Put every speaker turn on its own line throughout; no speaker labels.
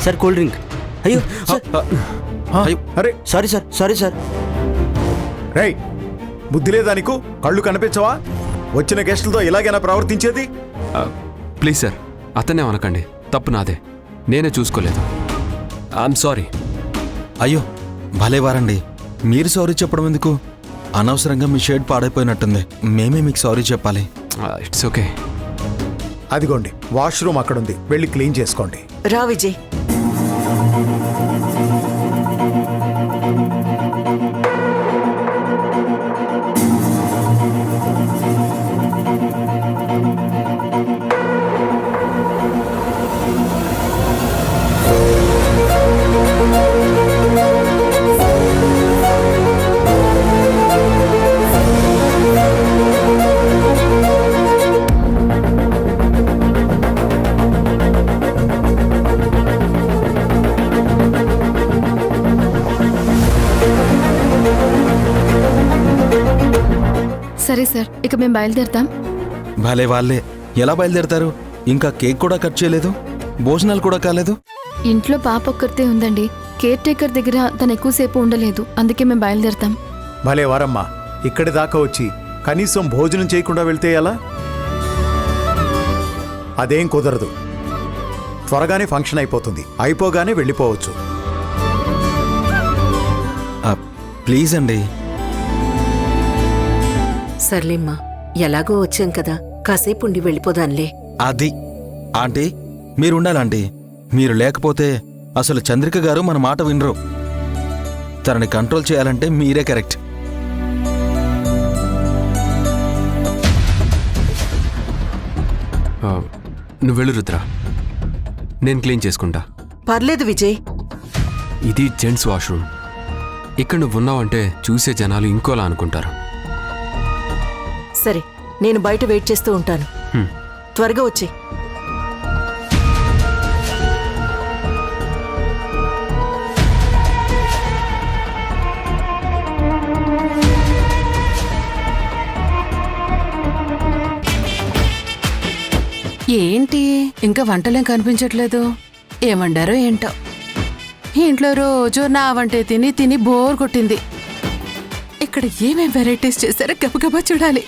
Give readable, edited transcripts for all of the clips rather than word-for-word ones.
Sir cool drink. అయ్యో
అరే
sorry sir, sorry sir.
రేయ్, బుద్ధి లేదా నీకు? కళ్ళు కనిపించవా? వచ్చిన గెస్టులతో ఇలాగైనా ప్రవర్తించేది?
ప్లీజ్ సార్, అతనే అనకండి, తప్పు నాదే, నేనే చూసుకోలేదు. I'm sorry.
అయ్యో భలేవారండి, మీరు సారీ చెప్పడం ఎందుకు? అనవసరంగా మీ షేడ్ పాడైపోయినట్టుంది, మేమే మీకు సారీ చెప్పాలి.
It's okay.
అదిగోండి వాష్రూమ్ అక్కడుంది, వెళ్ళి క్లీన్ చేసుకోండి.
రా విజయ్.
సరే సార్, ఇక మేము బయలుదేరుతాం.
భలే వాళ్ళే, ఎలా బయలుదేరతారు? ఇంకా కేక్ కూడా కట్ చేయలేదు, భోజనాలు కూడా కాలేదు.
ఇంట్లో పాప ఒక్కరితే ఉందండి. కేర్ టేకర్ దగ్గర తను ఎక్కువసేపు ఉండలేదు, అందుకే మేము బయలుదేరుతాం.
భలే వారమ్మా, ఇక్కడి దాకా వచ్చి కనీసం భోజనం చేయకుండా వెళ్తే ఎలా? అదేం కుదరదు. త్వరగానే ఫంక్షన్ అయిపోతుంది, అయిపోగానే వెళ్ళిపోవచ్చు.
ప్లీజ్ అండి.
సర్లేమ్మా, ఎలాగో వచ్చాం కదా, కాసేపు ఉండి వెళ్ళిపోదాంలే.
అది ఆంటీ, మీరుండాలంటీ. మీరు లేకపోతే అసలు చంద్రిక గారు మన మాట వినరు. తనని కంట్రోల్ చేయాలంటే మీరే కరెక్ట్.
నువ్వు వెళ్ళు రుద్ర, నేను క్లీన్ చేసుకుంటా.
పర్లేదు విజయ్.
ఇది జెంట్స్ వాష్రూమ్. ఇక్కడ నువ్వు ఉన్నావంటే చూసే జనాలు ఇంకోలా అనుకుంటారు.
సరే, నేను బయట వెయిట్ చేస్తూ ఉంటాను. త్వరగా వచ్చి.
ఏంటి ఇంకా వంటలేం కనిపించట్లేదు? ఏమండారో ఏంటో. ఇంట్లో రోజు నా వంటే తిని తిని బోర్ కొట్టింది. ఇక్కడ ఏమేం వెరైటీస్ చేశారో గబగబా చూడాలి.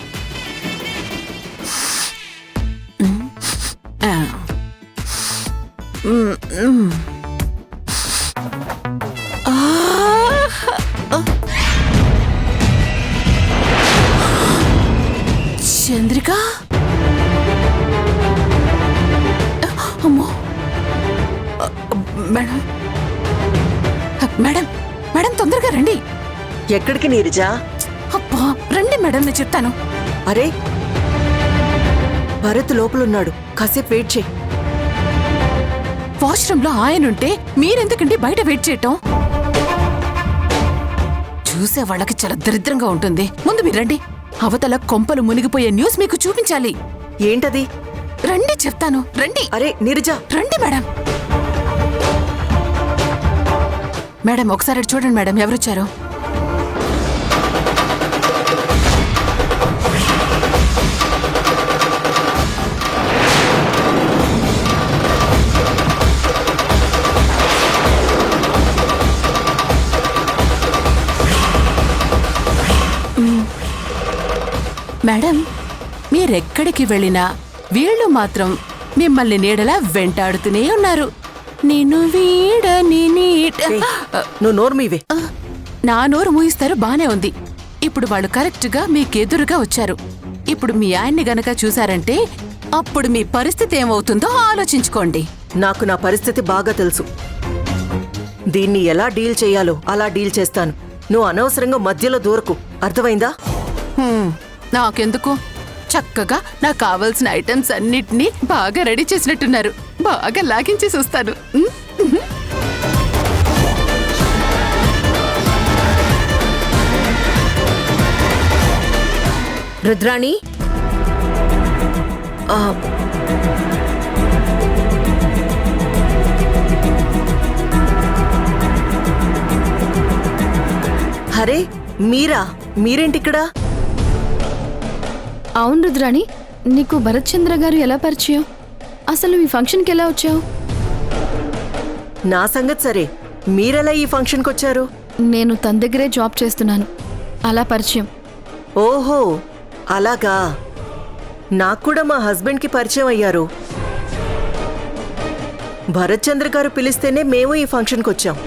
చంద్రిక, అమ్మో. మేడం మేడం మేడం, తొందరగా రండి.
ఎక్కడికి నీరజా?
అబ్బా రండి మేడం, నేను చెప్తాను.
అరే, భరత్ లోపలున్నాడు, కాసేపు వెయిట్ చేయి.
వాష్రూమ్ లో ఆయనుంటే మీరెందుకండి బయట వెయిట్ చేయటం? చూసే వాళ్ళకి చాలా దరిద్రంగా ఉంటుంది. ముందు మీరు రండి, అవతల కొంపలు మునిగిపోయే న్యూస్ మీకు చూపించాలి.
ఏంటది?
రండి చెప్తాను, రండి.
అరే నీరజా,
రండి మేడం. మేడం ఒకసారి చూడండి మేడం, ఎవరొచ్చారు? మేడం, మీరెక్కడికి వెళ్ళినా వీళ్ళు మాత్రం మిమ్మల్ని నీడలా వెంటాడుతూనే ఉన్నారు. నేను వీడని
నువ్వు నోరు మీవే.
నా నోరు మూయిస్తారు, బానే ఉంది. ఇప్పుడు వాళ్ళు కరెక్ట్గా మీకెదురుగా వచ్చారు. ఇప్పుడు మీ ఆయన్ని గనక చూశారంటే అప్పుడు మీ పరిస్థితి ఏమవుతుందో ఆలోచించుకోండి.
నాకు నా పరిస్థితి బాగా తెలుసు. దీన్ని ఎలా డీల్ చేయాలో అలా డీల్ చేస్తాను. నువ్వు అనవసరంగా మధ్యలో దూరకు, అర్థమైందా?
నాకెందుకు, చక్కగా నాకు కావాల్సిన ఐటమ్స్ అన్నిటినీ బాగా రెడీ చేసినట్టున్నారు. బాగా లాగించేసి వస్తాను.
రుద్రాణి, అరే మీరేంటిక్కడ?
అవును రుద్రాణి, నీకు భరత్ చంద్ర గారు ఎలా పరిచయం? అసలు ఈ ఫంక్షన్కి ఎలా వచ్చావు?
నా సంగతి సరే, మీరెలా ఈ ఫంక్షన్కి వచ్చారు?
నేను తన దగ్గరే జాబ్ చేస్తున్నాను, అలా పరిచయం.
ఓహో, అలాగా. నాకు కూడా మా హస్బెండ్కి పరిచయం అయ్యారు. భరత్ చంద్ర గారు పిలిస్తేనే మేము ఈ ఫంక్షన్కి వచ్చాం.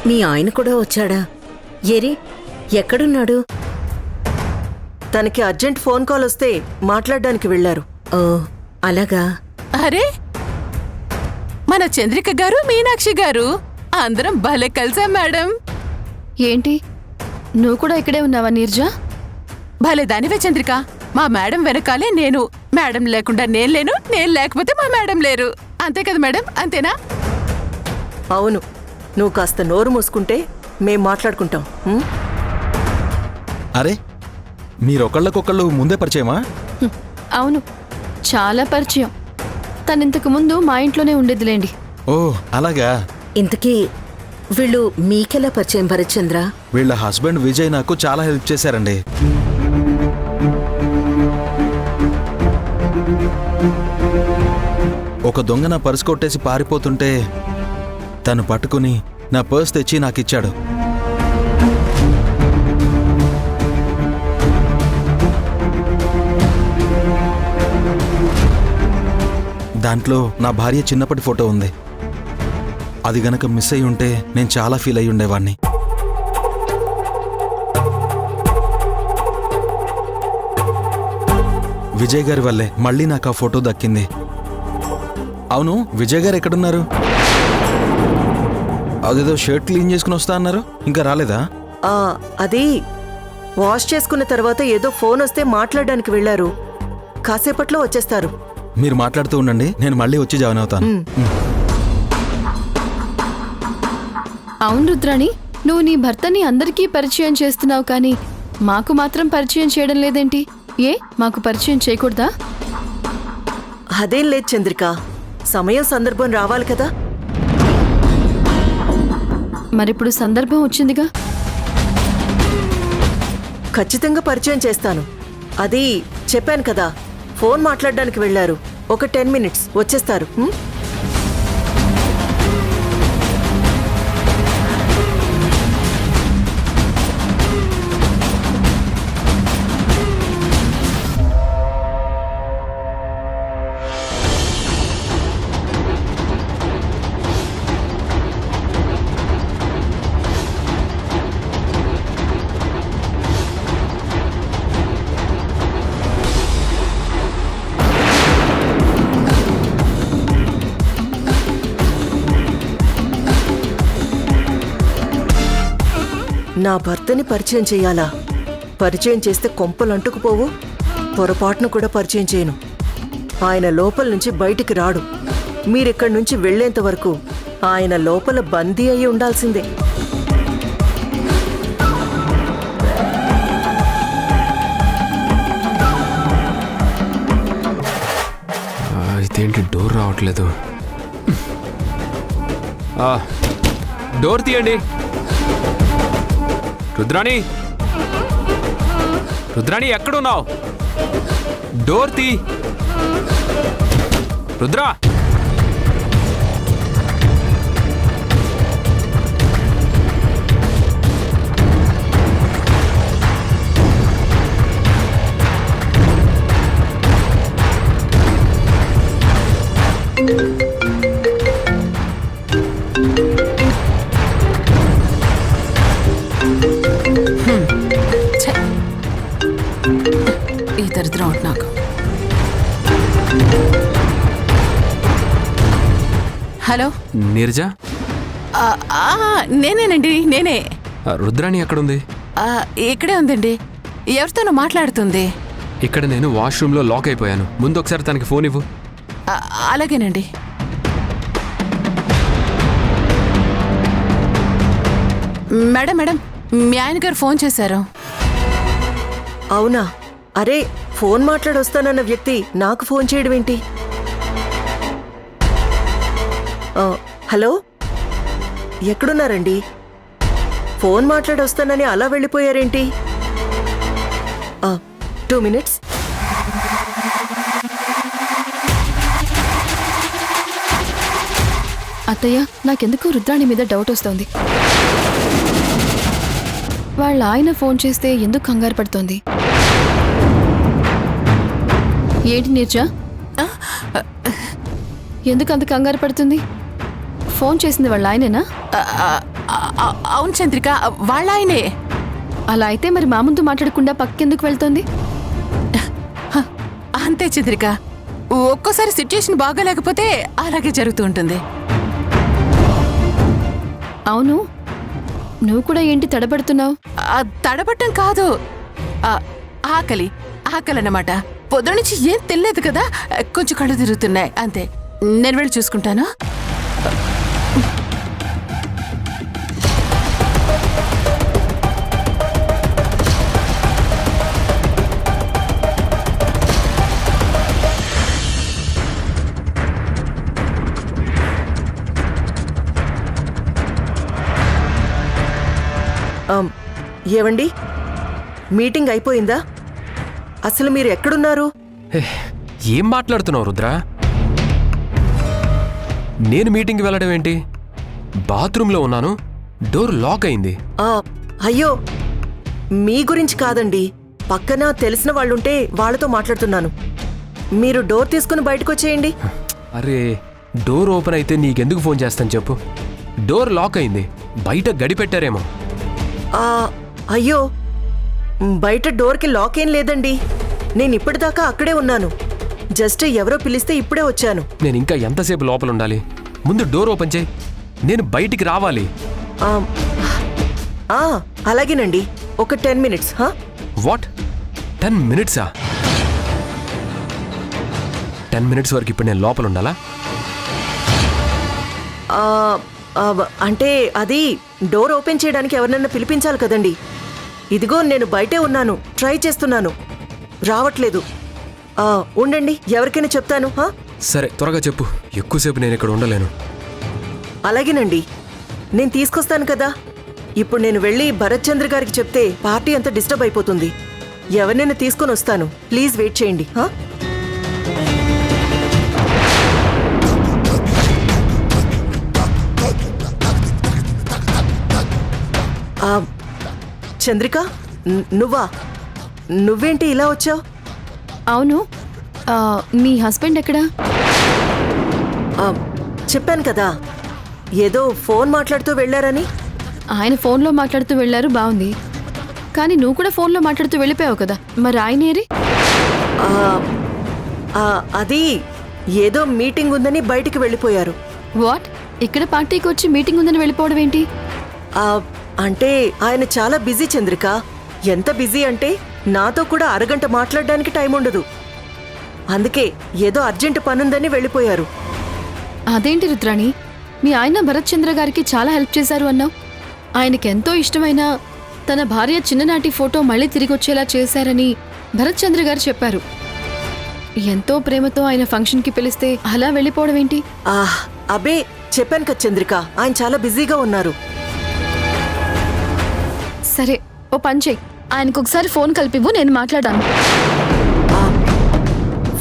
మీ ఆయన కూడా వచ్చాడా? ఏరి, ఎక్కడున్నాడు?
తనకి అర్జెంట్ ఫోన్ కాల్ వస్తే మాట్లాడడానికి వెళ్లారు.
ఓ, అలాగా.
అరే, మన చంద్రిక గారు, మీనాక్షి గారు అందరం భలే కలిసాం మేడం.
ఏంటి, నువ్వు కూడా ఇక్కడే ఉన్నావా నీర్జా?
భలే దానివే చంద్రిక. మా మేడం వెనకాలే నేను. మేడం లేకుండా నేను లేను, నేను లేకపోతే మా మేడం లేరు. అంతే కదా మేడం, అంతేనా?
అవును, నువ్వు కాస్త నోరు మూసుకుంటే మేం మాట్లాడుకుంటాం. ఉం?
అరే, మీరొకళ్ళకొకళ్ళు ముందే పరిచయమా?
అవును, చాలా పరిచయం. తనింతకు ముందు మా ఇంట్లోనే ఉండేదిలేండి.
ఓ, అలాగా.
ఇంతకీ వీళ్ళు మీకెలా పరిచయం భరత్ చంద్ర?
వీళ్ళ హస్బెండ్ విజయ్ నాకు చాలా హెల్ప్ చేశారండి. ఒక దొంగ నా పర్స్ కొట్టేసి పారిపోతుంటే తను పట్టుకుని నా పర్స్ తెచ్చి నాకిచ్చాడు. దాంట్లో నా భార్య చిన్నప్పటి ఫోటో ఉంది. అది గనక మిస్ అయి ఉంటే నేను చాలా ఫీల్ అయి ఉండేవాణ్ణి. విజయ్ గారి వల్లే మళ్ళీ నాకు ఆ ఫోటో దక్కింది. అవును, విజయ్ గారు ఎక్కడున్నారు? అదేదో షర్ట్ క్లీన్ చేసుకుని వస్తా అన్నారు, ఇంకా రాలేదా?
అది వాష్ చేసుకున్న తర్వాత ఏదో ఫోన్ వస్తే మాట్లాడడానికి వెళ్లారు. కాసేపట్లో వచ్చేస్తారు.
మీరు మాట్లాడుతూ ఉండండి, నేను మళ్ళీ వచ్చి జాయిన్ అవుతాను.
అవును రుద్రాణి, నువ్వు నీ భర్తని అందరికీ పరిచయం చేస్తున్నావు, కానీ మాకు మాత్రం పరిచయం చేయడం లేదేంటి? ఏ, మాకు పరిచయం చేయకూడదా?
అదేం లేదు చంద్రిక, సమయం సందర్భం రావాలి కదా.
మరిప్పుడు సందర్భం వచ్చిందిగా.
ఖచ్చితంగా పరిచయం చేస్తాను. అది చెప్పాను కదా, ఫోన్ మాట్లాడడానికి వెళ్లారు. ఒక 10 minutes వచ్చేస్తారు. ఉం? నా భర్తని పరిచయం చెయ్యాలా? పరిచయం చేస్తే కొంపలు అంటుకుపోవు. పొరపాటును కూడా పరిచయం చేయను. ఆయన లోపల నుంచి బయటికి రాడు. మీరిక్కడి నుంచి వెళ్లేంత వరకు ఆయన లోపల బందీ అయి ఉండాల్సిందే.
ఇదేంటి డోర్ రావట్లేదు? డోర్ తీయండి. రుద్రాణి, రుద్రాణి ఎక్కడున్నావు? డోర్ తీ. రుద్రా,
ఈ దరిద్రం ఒకటి నాకు. హలో
నీరజ?
నేనేనండి, నేనే.
రుద్రాణి ఎక్కడుంది?
ఇక్కడే ఉందండి. ఎవరితోనో మాట్లాడుతుంది.
ఇక్కడ నేను వాష్రూమ్లో లాక్ అయిపోయాను. ముందు ఒకసారి తనకి ఫోన్ ఇవ్వు.
అలాగేనండి. మేడం మేడం, మీ ఆయన గారు ఫోన్ చేశారు.
అవునా? అరే, ఫోన్ మాట్లాడొస్తానన్న వ్యక్తి నాకు ఫోన్ చేయడం ఏంటి? హలో, ఎక్కడున్నారండి? ఫోన్ మాట్లాడొస్తానని అలా వెళ్ళిపోయారేంటి? 2 minutes.
అత్తయ్య, నాకెందుకు రుద్రాణి మీద డౌట్ వస్తోంది. వాళ్ళ ఆయన ఫోన్ చేస్తే ఎందుకు కంగారు పడుతోంది? ఏంటి నీర్జా, ఎందుకు అంత కంగారు పడుతుంది? ఫోన్ చేసింది వాళ్ళ ఆయనేనా?
అవును చంద్రిక, వాళ్ళ ఆయనే.
అలా అయితే మరి మా ముందు మాట్లాడకుండా పక్కెందుకు వెళ్తోంది?
అంతే చంద్రిక, ఒక్కోసారి సిచ్యుయేషన్ బాగాలేకపోతే అలాగే జరుగుతూ ఉంటుంది.
అవును, నువ్వు కూడా ఏంటి తడబడుతున్నావు?
తడబట్టం కాదు, ఆకలి అన్నమాట. పొద్దు నుంచి ఏం తెలియదు కదా, కొంచెం కళ్ళు తిరుగుతున్నాయి అంతే. నేను వెళ్ళి చూసుకుంటాను.
ఏవండి, మీటింగ్ అయిపోయిందా? అసలు మీరు ఎక్కడున్నారు?
ఏం మాట్లాడుతున్నావు రుద్ర? నేను మీటింగ్కి వెళ్ళడం ఏంటి? బాత్రూంలో ఉన్నాను, డోర్ లాక్ అయింది.
అయ్యో, మీ గురించి కాదండి, పక్కన తెలిసిన వాళ్ళుంటే వాళ్ళతో మాట్లాడుతున్నాను. మీరు డోర్ తీసుకుని బయటకు వచ్చేయండి.
అరే, డోర్ ఓపెన్ అయితే నీకెందుకు ఫోన్ చేస్తాను చెప్పు? డోర్ లాక్ అయింది, బయట గడి పెట్టారేమో.
అయ్యో, బయట డోర్కి లాక్ ఏం లేదండి. నేను ఇప్పటిదాకా అక్కడే ఉన్నాను. జస్ట్ ఎవరో పిలిస్తే ఇప్పుడే వచ్చాను.
నేను ఇంకా ఎంతసేపు లోపల ఉండాలి? ముందు డోర్ ఓపెన్ చేయి, నేను బయటికి రావాలి.
అలాగేనండి, ఒక 10 మినిట్స్.
వాట్, 10 మినిట్సా? 10 మినిట్స్ వరకు ఇప్పుడు నేను లోపల ఉండాలా?
అంటే అది డోర్ ఓపెన్ చేయడానికి ఎవరినన్నా పిలిపించాలి కదండి. ఇదిగో నేను బయటే ఉన్నాను, ట్రై చేస్తున్నాను, రావట్లేదు. ఉండండి, ఎవరికైనా చెప్తాను.
సరే, త్వరగా చెప్పు, ఎక్కువసేపు నేను ఇక్కడ ఉండలేను.
అలాగేనండి, నేను తీసుకొస్తాను కదా. ఇప్పుడు నేను వెళ్ళి భరత్ చంద్ర గారికి చెప్తే పార్టీ అంతా డిస్టర్బ్ అయిపోతుంది. ఎవరినైనా తీసుకొని వస్తాను, ప్లీజ్ వెయిట్ చేయండి. చంద్రిక, నువ్వేంటి ఇలా వచ్చావు?
అవును, మీ హస్బెండ్ ఎక్కడా?
చెప్పాను కదా, ఏదో ఫోన్ మాట్లాడుతూ వెళ్ళారని.
ఆయన ఫోన్లో మాట్లాడుతూ వెళ్ళారు, బాగుంది. కానీ నువ్వు కూడా ఫోన్లో మాట్లాడుతూ వెళ్ళిపోయావు కదా, మరి ఆయన ఏరి?
అది ఏదో మీటింగ్ ఉందని బయటికి వెళ్ళిపోయారు.
వాట్, ఇక్కడ పార్టీకి వచ్చి మీటింగ్ ఉందని వెళ్ళిపోవడం ఏంటి?
అంటే ఆయన చాలా బిజీ చంద్రిక. ఎంత బిజీ అంటే నాతో కూడా అరగంట మాట్లాడడానికి టైం ఉండదు. అందుకే ఏదో అర్జెంట్ పనుందని వెళ్ళిపోయారు.
అదేంటి రుద్రాణి, మీ ఆయన భరత్ చంద్ర గారికి చాలా హెల్ప్ చేశారు అన్నావు. ఆయనకెంతో ఇష్టమైన తన భార్య చిన్ననాటి ఫోటో మళ్ళీ తిరిగి వచ్చేలా చేశారని భరత్ చంద్ర గారు చెప్పారు. ఎంతో ప్రేమతో ఆయన ఫంక్షన్కి పిలిస్తే అలా వెళ్ళిపోవడం ఏంటి?
అబే, చెప్పాను కదా చంద్రిక, ఆయన చాలా బిజీగా ఉన్నారు.
సరే, ఓ పని చెయ్యి, ఆయనకు ఒకసారి ఫోన్ కలిపివ్వు, నేను మాట్లాడాను.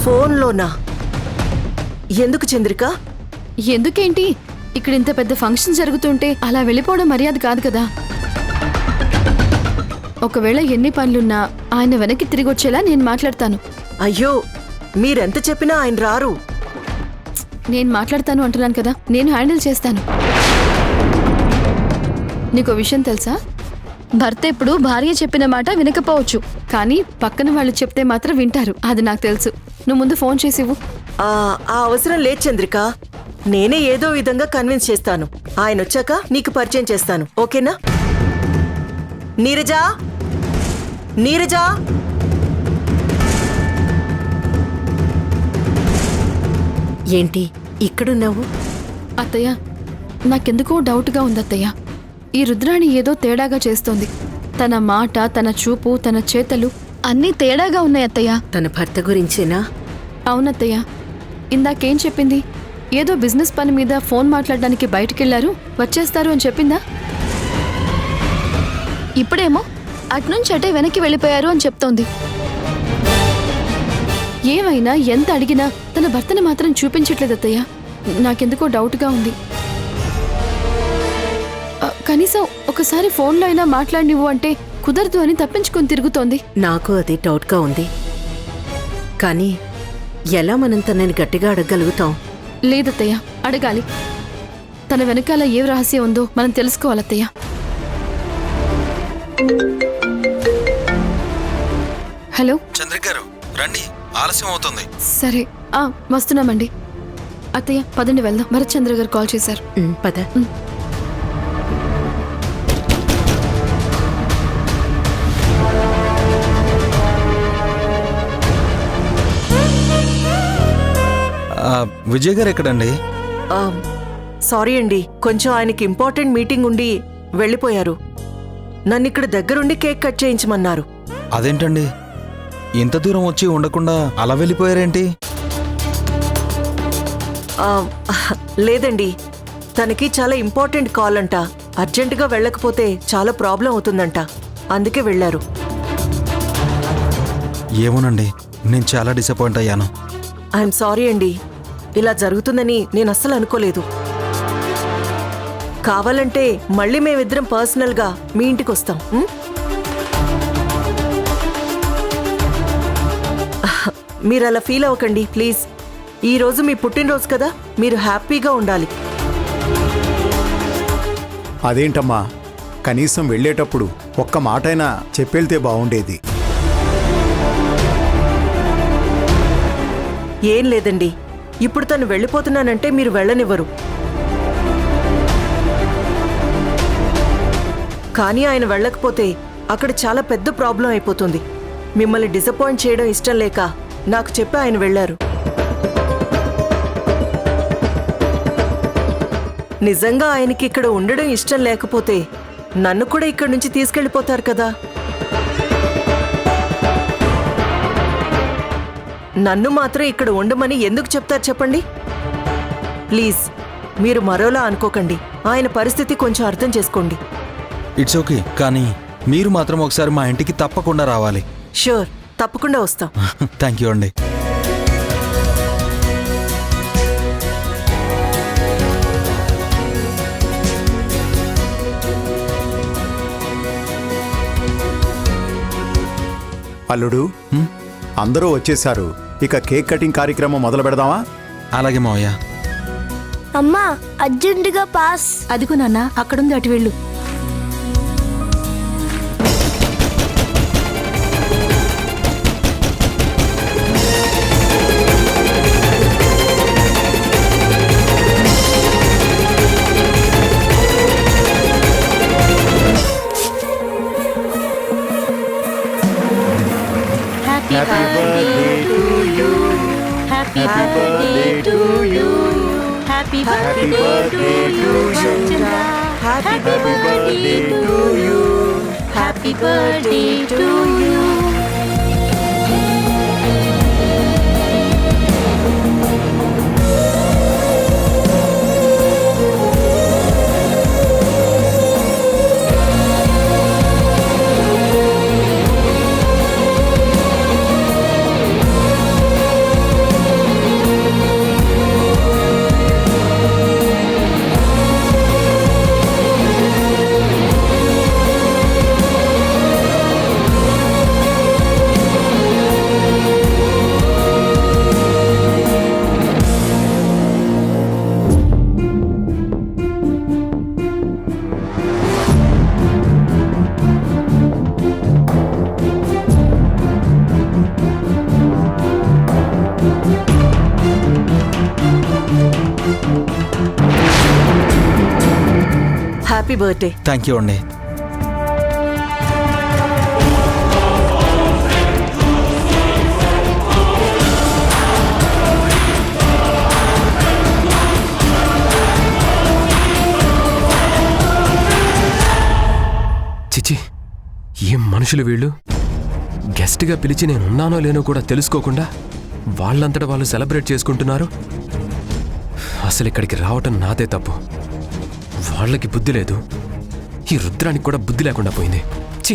ఫోన్లోనా? ఎందుకు చంద్రిక?
ఎందుకేంటి, ఇక్కడ ఇంత పెద్ద ఫంక్షన్ జరుగుతుంటే అలా వెళ్ళిపోవడం మర్యాద కాదు కదా. ఒకవేళ ఎన్ని పనులున్నా ఆయన వెనక్కి తిరిగి వచ్చేలా నేను మాట్లాడతాను.
అయ్యో, మీరెంత చెప్పినా ఆయన రారు.
నేను మాట్లాడతాను అంటున్నాను కదా, నేను హ్యాండిల్ చేస్తాను. నీకో విషయం తెలుసా? భర్త ఎప్పుడు భార్య చెప్పిన మాట వినకపోవచ్చు, కానీ పక్కన వాళ్ళు చెప్తే మాత్రం వింటారు. అది నాకు తెలుసు. నువ్వు ముందు ఫోన్ చేసివ్వు.
ఆ అవసరం లేదు చంద్రిక, నేనే ఏదో విధంగా కన్విన్స్ చేస్తాను. ఆయన వచ్చాక నీకు పరిచయం చేస్తాను, ఓకేనా? నీరజా, నీరజా,
ఏంటి ఇక్కడున్నావు?
అత్తయ్య, నాకెందుకో డౌట్గా ఉంది అత్తయ్య. ఈ రుద్రాణి ఏదో తేడాగా చేస్తోంది. తన మాట, తన చూపు, తన చేతలు అన్నీ తేడాగా ఉన్నాయి అత్తయ్య.
తన భర్త గురించేనా?
అవునత్తయ్య, ఇందాకేం చెప్పింది? ఏదో బిజినెస్ పని మీద ఫోన్ మాట్లాడడానికి బయటికెళ్లారు, వచ్చేస్తారు అని చెప్పిందా? ఇప్పుడేమో అట్నుంచి అటే వెనక్కి వెళ్ళిపోయారు అని చెప్తోంది. ఏమైనా ఎంత అడిగినా తన భర్తని మాత్రం చూపించట్లేదు అత్తయ్య. నాకెందుకో డౌట్గా ఉంది. కనీసం ఒకసారి ఫోన్లో అయినా మాట్లాడినివ్వు అంటే కుదరదు అని తప్పించుకొని తిరుగుతోంది.
నాకు అది డౌట్గా ఉంది. కానీ ఎలా మనం తనని గట్టిగా అడగగలుగుతాం?
లేదత్తయ్య, అడగాలి. తన వెనకాల ఏ రహస్యం ఉందో మనం తెలుసుకోవాలత్తయ్య. హలో
చంద్రిక గారు రండి, ఆలస్యం అవుతుంది.
సరే, వస్తున్నామండి. అత్తయ్య పదండి వెళ్దాం, భరత్ చంద్ర గారు కాల్ చేశారు.
పద.
విజయ్ గారు ఎక్కడండి?
సారీ అండి, కొంచెం ఆయనకి ఇంపార్టెంట్ మీటింగ్ ఉండి వెళ్ళిపోయారు. నన్ను ఇక్కడ దగ్గరుండి కేక్ కట్ చేయించమన్నారు.
అదేంటండి, ఇంత దూరం వచ్చి ఉండకుండా అలా వెళ్ళిపోయారేంటి?
లేదండి, తనకి చాలా ఇంపార్టెంట్ కాల్ అంట. అర్జెంటుగా వెళ్ళకపోతే చాలా ప్రాబ్లం అవుతుందంట, అందుకే వెళ్ళారు.
ఏమోనండి, నేను చాలా డిసప్పాయింట్ అయ్యాను.
ఐఎమ్ సారీ అండి, ఇలా జరుగుతుందని నేను అస్సలు అనుకోలేదు. కావాలంటే మళ్ళీ మేమిద్దరం పర్సనల్గా మీ ఇంటికి వస్తాం. మీరు అలా ఫీల్ అవ్వకండి ప్లీజ్. ఈరోజు మీ పుట్టినరోజు కదా, మీరు హ్యాపీగా ఉండాలి.
అదేంటమ్మా, కనీసం వెళ్ళేటప్పుడు ఒక్క మాటైనా చెప్పెళ్తే బాగుండేది.
ఏం లేదండి, ఇప్పుడు తను వెళ్ళిపోతున్నానంటే మీరు వెళ్ళనివ్వరు. కానీ ఆయన వెళ్ళకపోతే అక్కడ చాలా పెద్ద ప్రాబ్లం అయిపోతుంది. మిమ్మల్ని డిసప్పాయింట్ చేయడం ఇష్టం లేక నాకు చెప్పి ఆయన వెళ్ళారు. నిజంగా ఆయనకి ఇక్కడ ఉండడం ఇష్టం లేకపోతే నన్ను కూడా ఇక్కడి నుంచి తీసుకెళ్ళిపోతారు కదా. నన్ను మాత్రం ఇక్కడ ఉండమని ఎందుకు చెప్తారు చెప్పండి? ప్లీజ్ మీరు మరోలా అనుకోకండి. ఆయన పరిస్థితి కొంచెం అర్థం చేసుకోండి.
ఇట్స్ ఓకే, కానీ మీరు మాత్రం ఒకసారి మా ఇంటికి తప్పకుండా రావాలి.
షూర్, తప్పకుండా వస్తాం.
థ్యాంక్ యూ అండి.
అల్లుడు, అందరూ వచ్చేశారు. ఇక కేక్ కటింగ్ కార్యక్రమం మొదలు పెడదామా?
అలాగే మావయ్య.
అమ్మా, అర్జెంటుగా పాస్.
అదిగో నాన్న, అక్కడుంది, అటు వెళ్ళు.
Happy birthday to you. Happy birthday to you. Happy birthday to you, Chandra. Happy birthday to you. Happy birthday to you.
Happy birthday.
Thank you అండి.
చిచి, ఏం మనుషులు వీళ్ళు! గెస్ట్గా పిలిచి నేనున్నానో లేనో కూడా తెలుసుకోకుండా వాళ్ళంతటా వాళ్ళు సెలబ్రేట్ చేసుకుంటున్నారు. అసలు ఇక్కడికి రావటం నాదే తప్పు. వాళ్ళకి బుద్ధి లేదు, ఈ రుద్రానికి కూడా బుద్ధి లేకుండా పోయింది. ఛీ!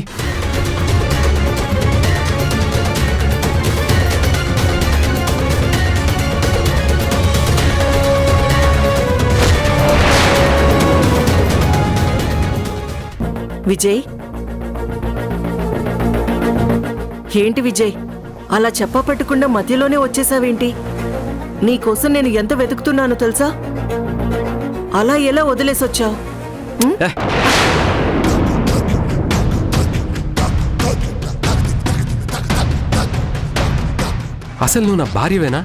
విజయ్, ఏంటి విజయ్ అలా చెప్పపట్టకుండా మధ్యలోనే వచ్చేసావేంటి? నీకోసం నేను ఎంత వెతుకుతున్నానో తెలుసా? అలా ఎలా వదిలేసొచ్చావు?
అసలు నువ్వు నా భార్యవేనా?